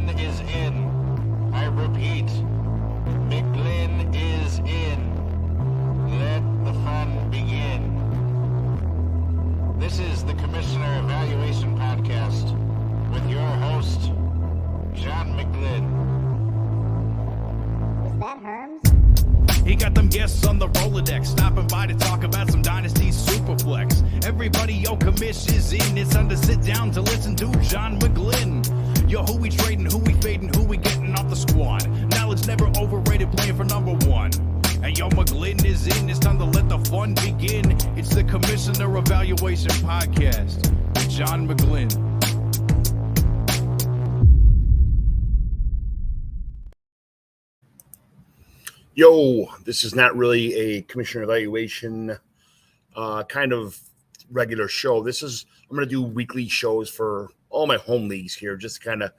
McGlynn is in. I repeat, McGlynn is in. Let the fun begin. This is the Commissioner Evaluation Podcast with your host, John McGlynn. Is that Herms? He got them guests on the Rolodex, stopping by to talk about some Dynasty Superflex. Everybody, yo, commish is in. It's time to sit down to listen to John McGlynn. Yo, who we trading, who we fading, who we getting off the squad. Knowledge never overrated, playing for number one. And yo, McGlynn is in. It's time to let the fun begin. It's the Commissioner Evaluation Podcast with John McGlynn. Yo, this is not really a commissioner evaluation kind of regular show. I'm going to do weekly shows for all my home leagues here, just to kind of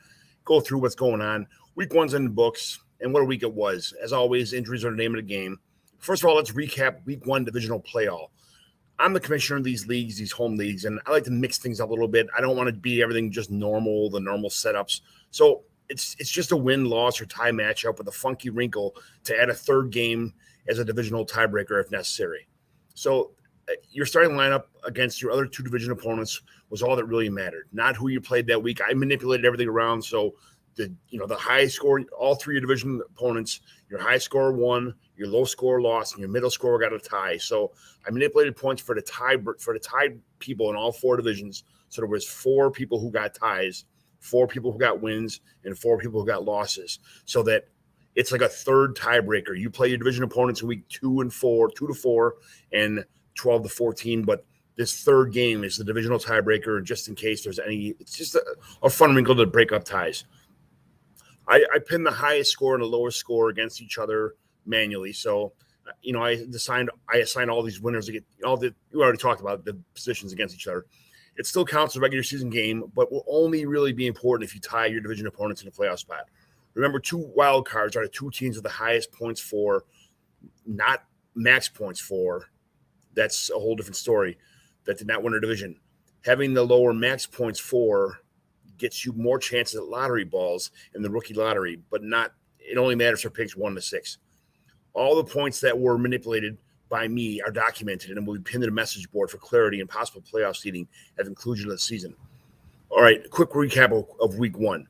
go through what's going on. Week one's in the books, and what a week it was. As always, injuries are the name of the game. First of all, let's recap week one divisional playoff. I'm the commissioner of these leagues, these home leagues, and I like to mix things up a little bit. I don't want to be everything just normal, the normal setups. So it's just a win, loss, or tie matchup with a funky wrinkle to add a third game as a divisional tiebreaker if necessary. So your starting lineup against your other two division opponents was all that really mattered, not who you played that week. I manipulated everything around so the high score, all three division opponents, your high score won, your low score lost, and your middle score got a tie. So I manipulated points for the tied people in all four divisions. So there was 4 people who got ties, 4 people who got wins, and 4 people who got losses, so that it's like a third tiebreaker. You play your division opponents in week 2 to 4, and 12 to 14, but this third game is the divisional tiebreaker, just in case there's any. It's just a fun wrinkle to break up ties. I pin the highest score and the lowest score against each other manually. So, I assign all these winners to get you already talked about the positions against each other. It still counts as a regular season game, but will only really be important if you tie your division opponents in a playoff spot. Remember, 2 wild cards are the 2 teams with the highest points for, not max points for. That's a whole different story. That did not win a division. Having the lower max points for gets you more chances at lottery balls in the rookie lottery, but it only matters for picks 1 to 6. All the points that were manipulated by me are documented and will be pinned to the message board for clarity and possible playoff seeding at the conclusion of the season. All right, quick recap of week one.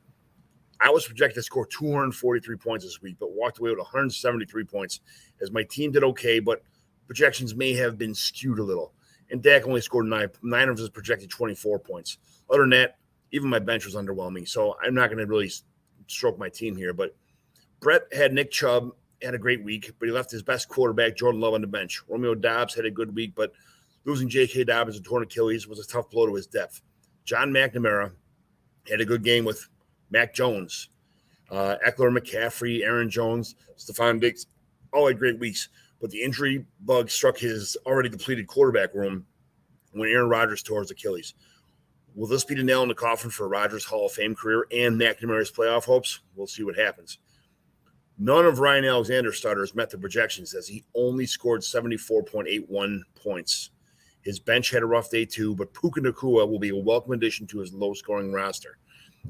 I was projected to score 243 points this week, but walked away with 173 points as my team did okay, but projections may have been skewed a little. And Dak only scored 9 of his projected 24 points. Other than that, even my bench was underwhelming. So I'm not going to really stroke my team here. But Brett had Nick Chubb, had a great week, but he left his best quarterback, Jordan Love, on the bench. Romeo Dobbs had a good week, but losing J.K. Dobbins and torn Achilles was a tough blow to his depth. John McNamara had a good game with Mac Jones. Eckler, McCaffrey, Aaron Jones, Stephon Diggs, all had great weeks. But the injury bug struck his already depleted quarterback room when Aaron Rodgers tore his Achilles. Will this be the nail in the coffin for Rodgers' Hall of Fame career and McNamara's playoff hopes? We'll see what happens. None of Ryan Alexander's starters met the projections as he only scored 74.81 points. His bench had a rough day too, but Puka Nacua will be a welcome addition to his low-scoring roster.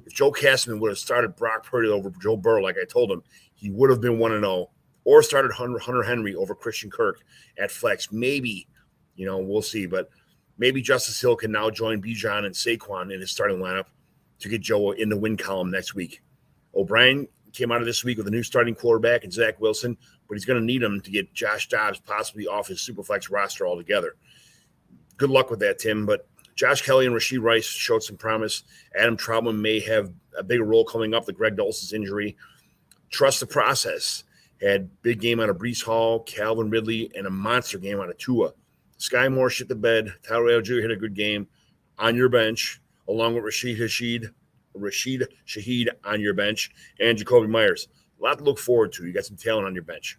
If Joe Castman would have started Brock Purdy over Joe Burrow like I told him, he would have been 1-0, or started Hunter Henry over Christian Kirk at flex. Maybe, we'll see, but maybe Justice Hill can now join Bijan and Saquon in his starting lineup to get Joe in the win column next week. O'Brien came out of this week with a new starting quarterback and Zach Wilson, but he's going to need him to get Josh Dobbs possibly off his Superflex roster altogether. Good luck with that, Tim, but Josh Kelly and Rashee Rice showed some promise. Adam Trautman may have a bigger role coming up with Greg Dulce's injury. Trust the process. Had big game out of Breece Hall, Calvin Ridley, and a monster game out of Tua. Sky Moore shit the bed. Tyler Algier had a good game on your bench, along with Rashid Shaheed on your bench, and Jacoby Myers. A lot to look forward to. You got some talent on your bench.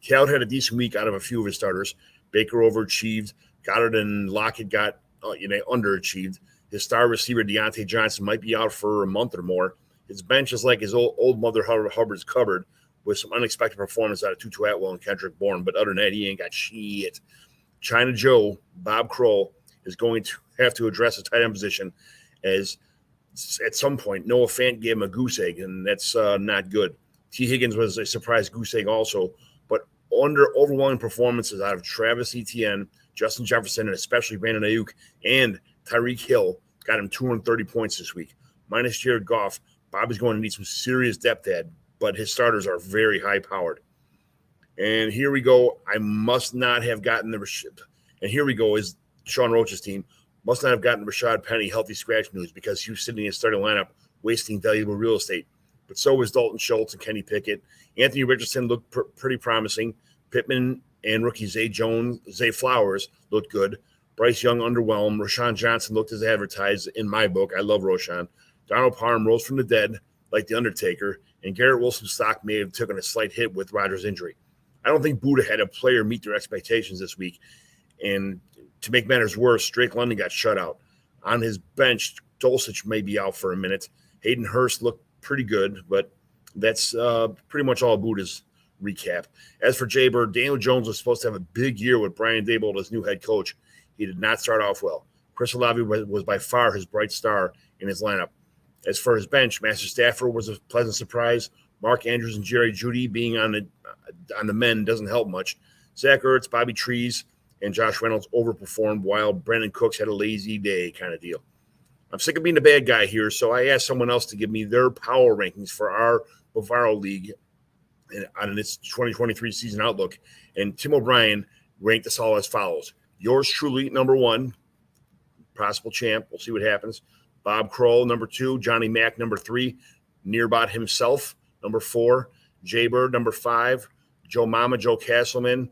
Cal had a decent week out of a few of his starters. Baker overachieved. Goddard and Lockett got underachieved. His star receiver, Deontay Johnson, might be out for a month or more. His bench is like his old mother Hubbard's cupboard, with some unexpected performance out of Tutu Atwell and Kendrick Bourne. But other than that, he ain't got shit. China Joe, Bob Kroll, is going to have to address the tight end position as at some point, Noah Fant gave him a goose egg, and that's not good. T. Higgins was a surprise goose egg also, but under overwhelming performances out of Travis Etienne, Justin Jefferson, and especially Brandon Ayuk and Tyreek Hill got him 230 points this week. Minus Jared Goff, Bob is going to need some serious depth add, but his starters are very high-powered. And here we go. I must not have gotten and here we go is Sean Roach's team. Must not have gotten Rashad Penny healthy scratch news because he was sitting in his starting lineup wasting valuable real estate. But so was Dalton Schultz and Kenny Pickett. Anthony Richardson looked pretty promising. Pittman and rookie Zay Flowers looked good. Bryce Young underwhelmed. Rashawn Johnson looked as advertised in my book. I love Rashawn. Donald Parham rose from the dead like The Undertaker. And Garrett Wilson's stock may have taken a slight hit with Rodgers' injury. I don't think Buddha had a player meet their expectations this week. And to make matters worse, Drake London got shut out. On his bench, Dulcich may be out for a minute. Hayden Hurst looked pretty good, but that's pretty much all Buddha's recap. As for Jay Bird, Daniel Jones was supposed to have a big year with Brian Daboll as new head coach. He did not start off well. Chris Olave was by far his bright star in his lineup. As for his bench, Master Stafford was a pleasant surprise. Mark Andrews and Jerry Jeudy being on the men doesn't help much. Zach Ertz, Bobby Trees, and Josh Reynolds overperformed while Brandon Cooks had a lazy day kind of deal. I'm sick of being the bad guy here, so I asked someone else to give me their power rankings for our Bavaro League on its 2023 season outlook. And Tim O'Brien ranked us all as follows. Yours truly, number 1, possible champ. We'll see what happens. Bob Kroll, number 2. Johnny Mack, number 3. Nearbot himself, number 4. Jay Bird, number 5. Joe Castleman.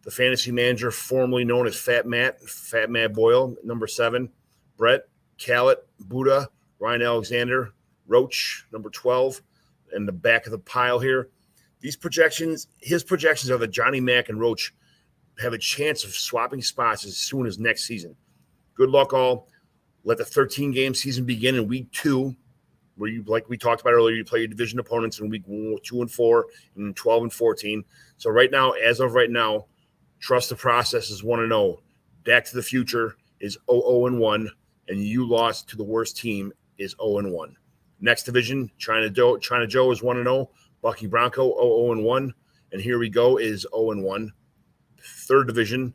The fantasy manager formerly known as Fat Matt Boyle, number 7. Brett, Callett, Buddha, Ryan Alexander, Roach, number 12, and the back of the pile here. His projections are that Johnny Mack and Roach have a chance of swapping spots as soon as next season. Good luck all. Let the 13-game season begin in week 2, where you, like we talked about earlier, you play your division opponents in week 2 and 4 and 12 and 14. So right now, as of right now, trust the process is 1-0. Back to the Future is 0-1, and you lost to the worst team is 0-1. Next division, China Joe is 1-0. Bucky Bronco 0-1, and here we go is 0-1. Third division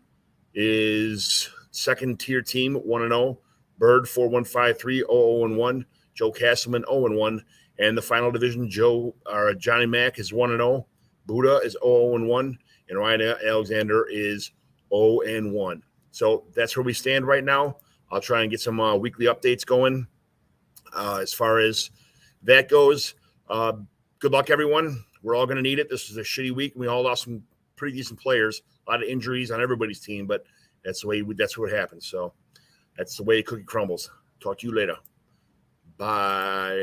is second tier team 1-0. Bird 4153 0-1. Joe Castleman 0-1, and the final division Johnny Mack is 1-0. Buddha is 0-1. And Ryan Alexander is 0-1. So that's where we stand right now. I'll try and get some weekly updates going as far as that goes. Good luck, everyone. We're all going to need it. This was a shitty week. We all lost some pretty decent players. A lot of injuries on everybody's team, but that's what happens. So that's the way cookie crumbles. Talk to you later. Bye.